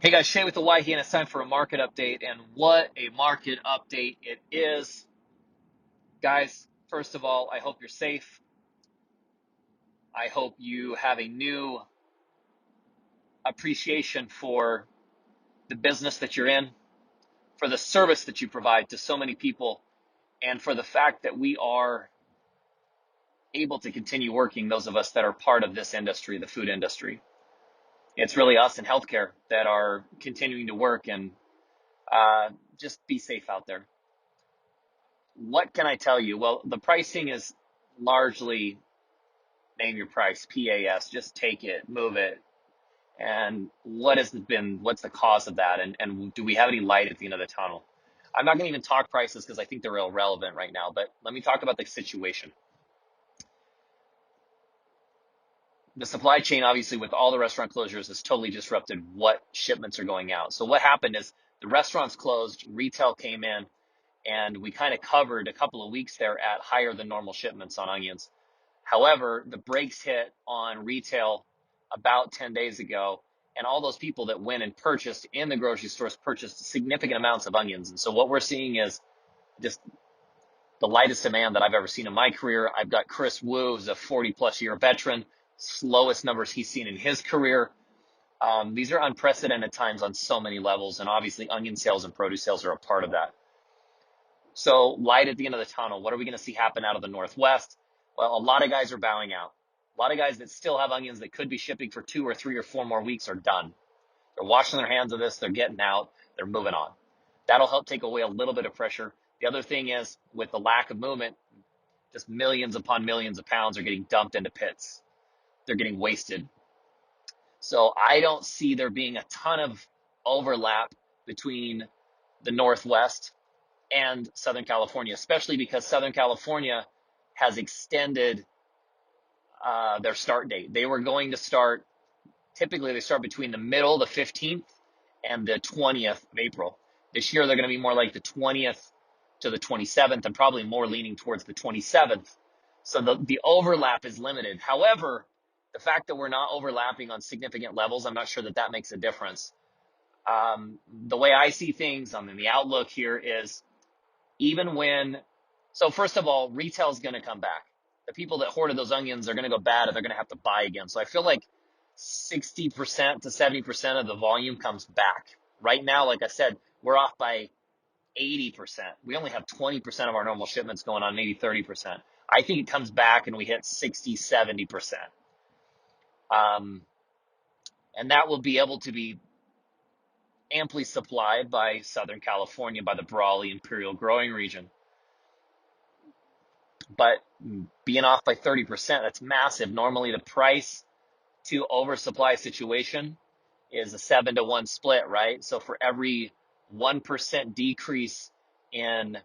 Hey guys, Shay with the Y here, and it's time for a market update. And what a market update it is. Guys, first of all, I hope you're safe. I hope you have a new appreciation for the business that you're in, for the service that you provide to so many people, and for the fact that we are able to continue working, those of us that are part of this industry, the food industry. It's really us in healthcare that are continuing to work, and just be safe out there. What can I tell you? Well, the pricing is largely name your price, PAS, just take it, move it. And what's the cause of that? And do we have any light at the end of the tunnel? I'm not going to even talk prices because I think they're irrelevant right now, but let me talk about the situation. The supply chain, obviously, with all the restaurant closures, has totally disrupted what shipments are going out. So what happened is the restaurants closed, retail came in, and we kind of covered a couple of weeks there at higher than normal shipments on onions. However, the brakes hit on retail about 10 days ago, and all those people that went and purchased in the grocery stores purchased significant amounts of onions. And so what we're seeing is just the lightest demand that I've ever seen in my career. I've got Chris Wu, who's a 40-plus year veteran, slowest numbers he's seen in his career. These are unprecedented times on so many levels, and obviously onion sales and produce sales are a part of that. So light at the end of the tunnel. What are we going to see happen out of the Northwest? Well, a lot of guys are bowing out. A lot of guys that still have onions that could be shipping for 2 or 3 or 4 more weeks are done. They're washing their hands of this. They're getting out. They're moving on. That'll help take away a little bit of pressure. The other thing is, with the lack of movement, just millions upon millions of pounds are getting dumped into pits. They're getting wasted. So I don't see there being a ton of overlap between the Northwest and Southern California, especially because Southern California has extended their start date. They were going to start, typically they start between the middle, the 15th, and the 20th of April. This year they're going to be more like the 20th to the 27th, and probably more leaning towards the 27th. So the overlap is limited. However, the fact that we're not overlapping on significant levels, I'm not sure that that makes a difference. The way I see things, I mean, the outlook here is, even when, so first of all, retail is going to come back. The people that hoarded those onions are going to go bad, and they're going to have to buy again. So I feel like 60% to 70% of the volume comes back. Right now, like I said, we're off by 80%. We only have 20% of our normal shipments going on, maybe 30%. I think it comes back and we hit 60, 70%. And that will be able to be amply supplied by Southern California, by the Brawley Imperial growing region. But being off by 30%, that's massive. Normally the price to oversupply situation is a 7-to-1 split, right? So for every 1% decrease in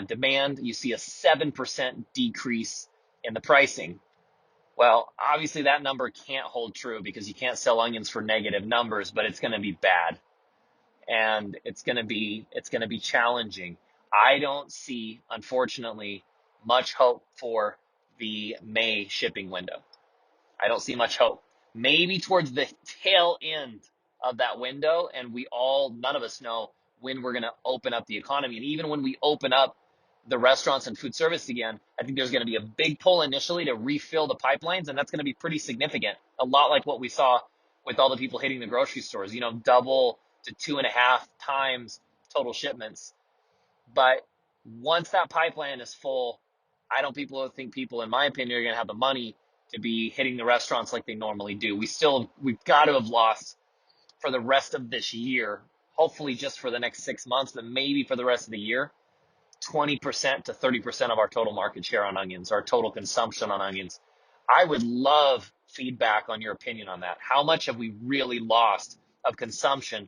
demand, you see a 7% decrease in the pricing. Well, obviously that number can't hold true because you can't sell onions for negative numbers, but it's going to be bad, and it's going to be challenging. I don't see, unfortunately, much hope for the May shipping window. I don't see much hope. Maybe towards the tail end of that window, and none of us know when we're going to open up the economy. And even when we open up the restaurants and food service again, I think there's going to be a big pull initially to refill the pipelines, and that's going to be pretty significant. A lot like what we saw with all the people hitting the grocery stores, double to 2.5 times total shipments. But once that pipeline is full, I don't think people, in my opinion, are going to have the money to be hitting the restaurants like they normally do. We've got to have lost for the rest of this year, hopefully just for the next 6 months, but maybe for the rest of the year, 20% to 30% of our total market share on onions, our total consumption on onions. I would love feedback on your opinion on that. How much have we really lost of consumption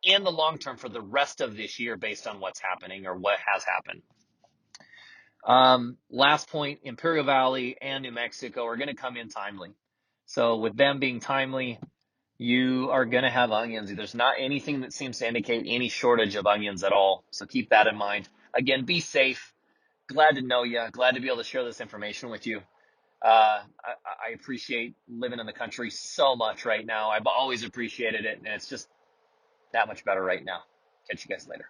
in the long term for the rest of this year based on what's happening or what has happened? Last point, Imperial Valley and New Mexico are going to come in timely. So with them being timely, you are going to have onions. There's not anything that seems to indicate any shortage of onions at all. So keep that in mind. Again, be safe. Glad to know you. Glad to be able to share this information with you. I appreciate living in the country so much right now. I've always appreciated it, and it's just that much better right now. Catch you guys later.